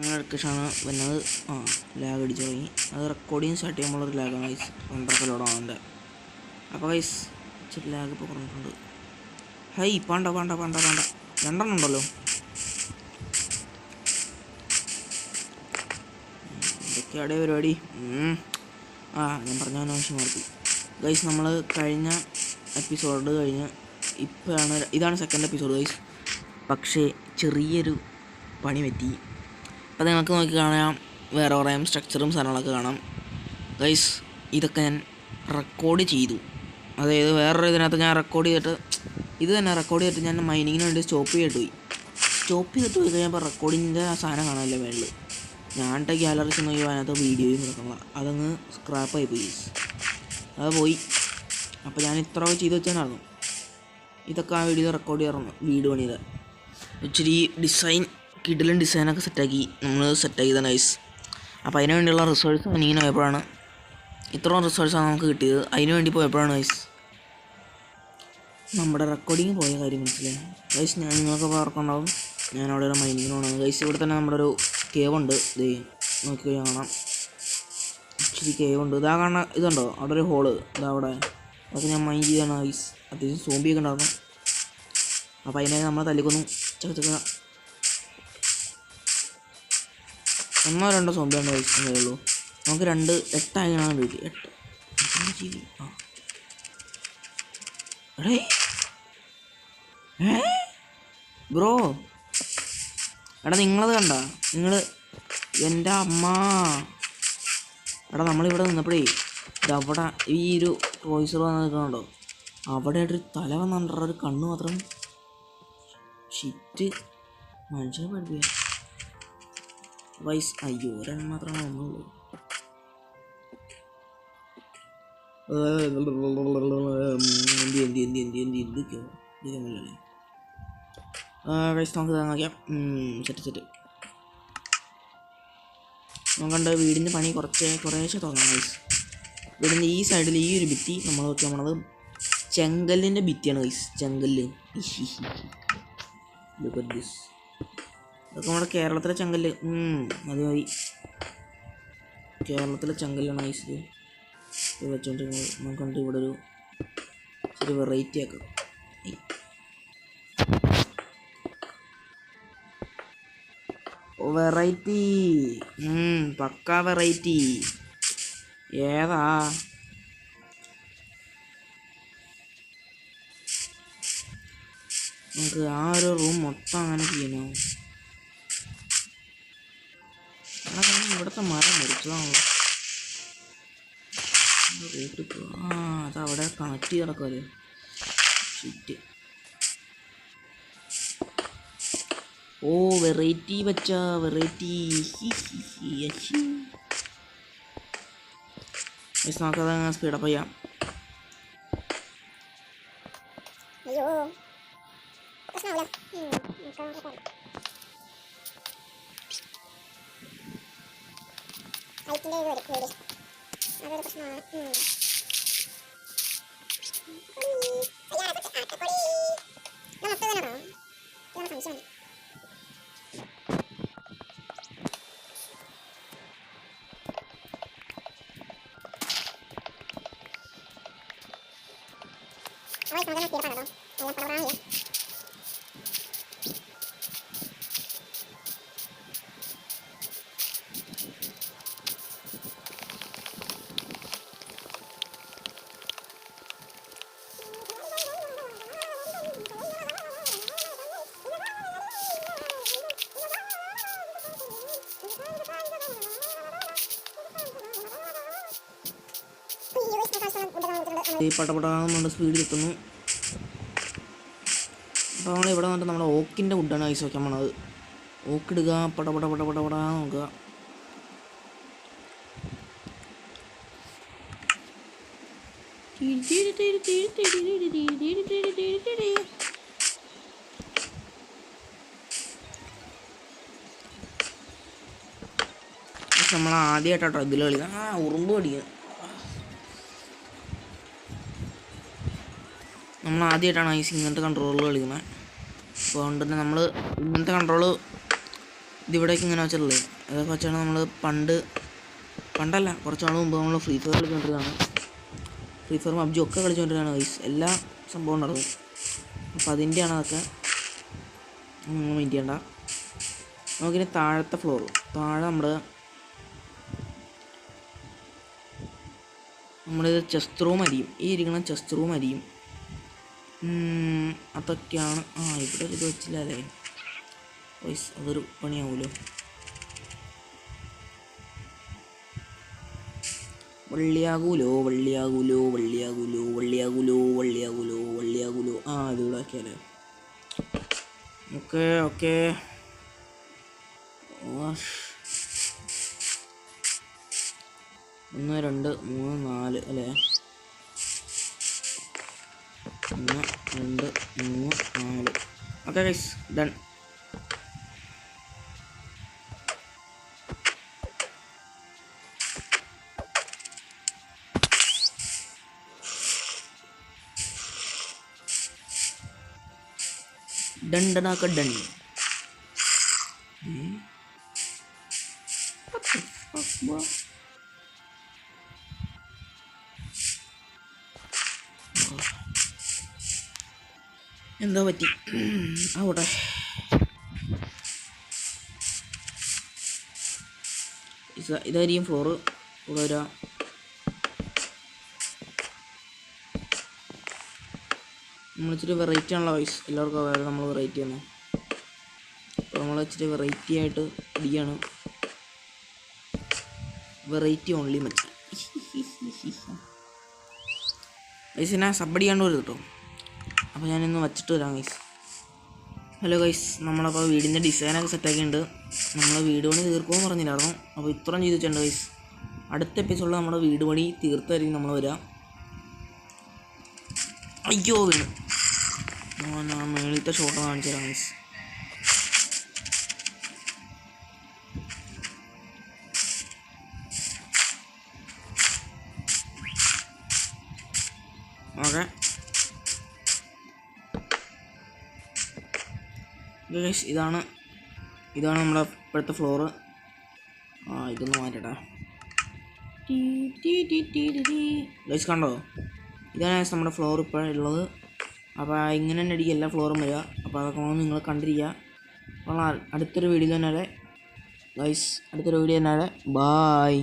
ലൊക്കേഷനാണ് വന്നത്. ലാഗ് അടിച്ച് തുടങ്ങി. അത് റെക്കോർഡിങ് സ്റ്റാർട്ട് ചെയ്യുമ്പോഴൊരു ലാഗാണ് ഗൈസ്. രണ്ടരക്കലോടാണ് എൻ്റെ. അപ്പോൾ ഗൈസ് ഇച്ചിരി ലാഗ് ഇപ്പോൾ പറഞ്ഞിട്ടുണ്ട്. ഹൈ വേണ്ട രണ്ടെണ്ണം ഉണ്ടല്ലോ. ഇതൊക്കെയാടെ പരിപാടി. ഞാൻ പറഞ്ഞ ആവശ്യം നടത്തി ഗൈസ്. നമ്മൾ കഴിഞ്ഞ എപ്പിസോഡ് കഴിഞ്ഞ് ഇതാണ് സെക്കൻഡ് എപ്പിസോഡ് ഗൈസ്. പക്ഷേ ചെറിയൊരു പണി പറ്റി. അപ്പോൾ നിങ്ങൾക്ക് നോക്കി കാണാം, വേറെ കുറേ സ്ട്രക്ചറും സാധനങ്ങളൊക്കെ കാണാം ഗൈസ്. ഇതൊക്കെ ഞാൻ റെക്കോർഡ് ചെയ്തു. അതായത് വേറൊരു ഇതിനകത്ത് ഞാൻ റെക്കോർഡ് ചെയ്തിട്ട് ഞാൻ മൈനിങ്ങിന് വേണ്ടി സ്റ്റോപ്പ് ചെയ്തിട്ട് പോയി കഴിഞ്ഞപ്പോൾ റെക്കോർഡിങ്ങിൻ്റെ ആ സാധനം കാണാമല്ലോ മേളിൽ. ഞാൻ ഗ്യാലറി ചെന്ന് നോക്കി അതിനകത്ത് വീഡിയോയും കിടക്കണം. അതങ്ങ് സ്ക്രാപ്പായി പോയി ഗൈസ്. അത് പോയി. അപ്പോൾ ഞാൻ ഇത്രയൊക്കെ ചെയ്ത് വെച്ചായിരുന്നു. ഇതൊക്കെ ആ വീഡിയോ റെക്കോർഡ് ചെയ്യാറുണ്ട്. വീഡിയോ പണിയത് ഇച്ചിരി കിടിലൻ ഡിസൈനൊക്കെ നമ്മൾ സെറ്റാക്കിയതാണ് ഗൈസ്. അപ്പോൾ അതിന് വേണ്ടിയുള്ള റിസോഴ്സ് ഇങ്ങനെ പോയപ്പോഴാണ് ഇത്രയും റിസോഴ്സാണ് നമുക്ക് കിട്ടിയത്. അതിന് വേണ്ടി പോയപ്പോഴാണ് ഗൈസ് നമ്മുടെ റെക്കോർഡിങ് പോയ കാര്യം മനസ്സിലായി ഗൈസ്. ഞാൻ നിങ്ങൾക്ക് ഓർക്കുന്നുണ്ടാവും, ഞാൻ അവിടെ ഒരു മൈനിങ്ങിന് പോകണം ഗൈസ്. ഇവിടെ തന്നെ നമ്മുടെ ഒരു കേവ് ഉണ്ട്. ഇത് നോക്കി കാണാം, ഇച്ചിരി കേവ് ഉണ്ട്. ഇതാ കാണാൻ ഇതുണ്ടോ അവിടെ ഒരു ഹോള്. ഇതാ അവിടെ അതൊക്കെ ഞാൻ മൈൻ ചെയ്താണ് ഗൈസ്. അത്യാവശ്യം സോംബിയൊക്കെ ഉണ്ടായിരുന്നു. അപ്പോൾ അതിനെ നമ്മൾ തല്ലിക്കൊന്നു. ചക്ക 1-2 സോംബിയാണ് കഴിച്ചുള്ളൂ. നമുക്ക് 8 ആയിട്ടാണ് വീട്ടിൽ 8 ജീവി. ബ്രോ എടാ നിങ്ങളത് കണ്ട എൻ്റെ അമ്മ. എടാ നമ്മളിവിടെ നിന്നപ്പോഴേ ഇതവിടെ ഈ ഒരു വോയിസർ വന്ന് നിൽക്കണുണ്ടോ, അവിടെ ഒരു തല വന്നിട്ടുള്ള ഒരു കണ്ണ് മാത്രം. ഷിറ്റ് മനുഷ്യനെ പഠിപ്പിക്കുക വൈസ്. അയ്യോ ഒരെണ്ണം മാത്രമാണ് വന്നുള്ളൂ. എന്തൊക്കെയോ വൈസ് നമുക്ക് നോക്കിയാൽ സെറ്റ് നോക്കണ്ട. വീടിൻ്റെ പണി കുറേശ്ശെ തുടങ്ങാം വൈസ്. വീടിൻ്റെ ഈ സൈഡിൽ ഈ ഒരു ഭിത്തി നമ്മൾ നോക്കി നമ്മളത് ചെങ്കല്ലിൻ്റെ ഭിത്തിയാണ് വൈസ്. ചെങ്കല്ല് ഇതൊക്കെ നമ്മുടെ കേരളത്തിലെ ചെങ്കല്ല്. മതി കേരളത്തിലെ ചെങ്കല്ലാണ് വൈസ്. ഇത് വെച്ചോണ്ടിരിക്കുന്നത് നമുക്ക് ഇവിടെ ഒരു വെറൈറ്റി ആക്കാം. വെറൈറ്റി പക്കാ വെറൈറ്റി. ഏതാ നമുക്ക് ആ ഒരു റൂം മൊത്തം അങ്ങനെ ചെയ്യണോ? ഇവിടുത്തെ മരം മരിച്ചതാണല്ലോ. അതവിടെ കണക്ട് ചെയ്ത് കിടക്കാമല്ലോ. ഷിറ്റ്. വെറൈറ്റി വെച്ചാ വെറൈറ്റി. നമുക്കത് സ്പീഡപ്പ് ചെയ്യാം. അതൊരു പ്രശ്നമാണ്. സംശയം പടപടാന്ന് സ്പീഡിൽ എത്തുന്നു. അപ്പോൾ നമ്മളിവിടെ വന്നിട്ട് നമ്മുടെ ഓക്കിൻ്റെ വുഡാണ് ഐസ് വയ്ക്കാൻ പോണത്. ഓക്കിടുക, പടപടാ നോക്കുക. നമ്മൾ ആദ്യമായിട്ടോ ഇതിൽ കളിക്കാം. ഉറുമ്പ് കടിക്കുക. നമ്മൾ ആദ്യമായിട്ടാണ് ഐസ് ഇങ്ങനത്തെ കൺട്രോളുകൾ കളിക്കുന്നത്. അപ്പോൾ അതുകൊണ്ട് തന്നെ നമ്മൾ ഇങ്ങനത്തെ കൺട്രോൾ ഇതിവിടേക്ക് ഇങ്ങനെ വെച്ചിട്ടുള്ളത്. അതൊക്കെ വെച്ചാണ് നമ്മൾ പണ്ടല്ല കുറച്ച് നാൾ മുമ്പ് നമ്മൾ ഫ്രീ ഫയർ കളിച്ചുകൊണ്ടിരുന്നതാണ്. ഫ്രീ ഫയർ പബ്ജി ഒക്കെ കളിച്ചുകൊണ്ടിരുന്നതാണ് ഗൈസ്. എല്ലാ സംഭവം നടക്കും. അപ്പോൾ അതിൻ്റെയാണ് അതൊക്കെ, മൈൻഡ് ചെയ്യണ്ട. നമുക്കിനി താഴത്തെ ഫ്ലോർ, താഴെ നമ്മളിത് ചെസ്റ്റ് റൂം അരിയും. ഈ ഇരിക്കണം ചെസ്റ്റ് റൂം അരിയും. അതൊക്കെയാണ്. ഇവിടെ ഇത് വെച്ചില്ല അല്ലേ ഗൈസ്, അതൊരു പണിയാവുമല്ലോ. വള്ളിയാകൂലോ. ഇതിവിടെ ആക്കിയാലേ. ഓക്കെ 1 2 3 4 അല്ലേ? 1 2 3 4. Okay guys, done. ഡണ്ടനാക്ക ഡൺ. എന്താ പറ്റി? അവിടെ ഇതായിരിക്കും ഫ്ലോറ്. ഇവിടെ വരാം. നമ്മളിച്ചിരി വെറൈറ്റി ആണല്ലോ വൈസ്, എല്ലാവർക്കും അതായത് നമ്മൾ വെറൈറ്റി ആണ്. അപ്പോൾ നമ്മൾ ഇച്ചിരി വെറൈറ്റി ആയിട്ട് അടിയാണ്. വെറൈറ്റി ഓൺലി മച്ചി. വൈസിനെ സബ്ബടിയാണ്ട് വരും കേട്ടോ. അപ്പോൾ ഞാനിന്ന് വച്ചിട്ട് വരാം ഗൈസ്. ഹലോ ഗൈസ്, നമ്മളപ്പോൾ വീടിൻ്റെ ഡിസൈനൊക്കെ സെറ്റാക്കിയിട്ടുണ്ട്. നമ്മൾ വീട് പണി തീർക്കുമെന്ന് പറഞ്ഞില്ലായിരുന്നു. അപ്പോൾ ഇത്രയും ചെയ്ത് വെച്ചിട്ടുണ്ട് ഗൈസ്. അടുത്ത എപ്പിസോഡിൽ നമ്മുടെ വീട് പണി തീർത്തായിരിക്കും നമ്മൾ വരിക. അയ്യോ വീണ്. ഞാൻ മേളിലത്തെ ഷോട്ട് കാണിച്ചു തരാം ഗൈസ്. ഓക്കെ ഗൈസ്, ഇതാണ് നമ്മുടെ ഇപ്പോഴത്തെ ഫ്ലോറ്. ഇതൊന്ന് മാറ്റട്ടെ ഗൈസ്. കണ്ടോ, ഇതാണ് നമ്മുടെ ഫ്ലോർ ഇപ്പോഴുള്ളത്. അപ്പോൾ ഇങ്ങനെ തന്നെ അടിക്കുക എല്ലാ ഫ്ലോറും വരിക. അപ്പോൾ അതൊക്കെ നിങ്ങൾ കണ്ടിരിക്കുക. അപ്പോൾ അടുത്തൊരു വീഡിയോ തന്നെ ഗൈസ്, ബായ്.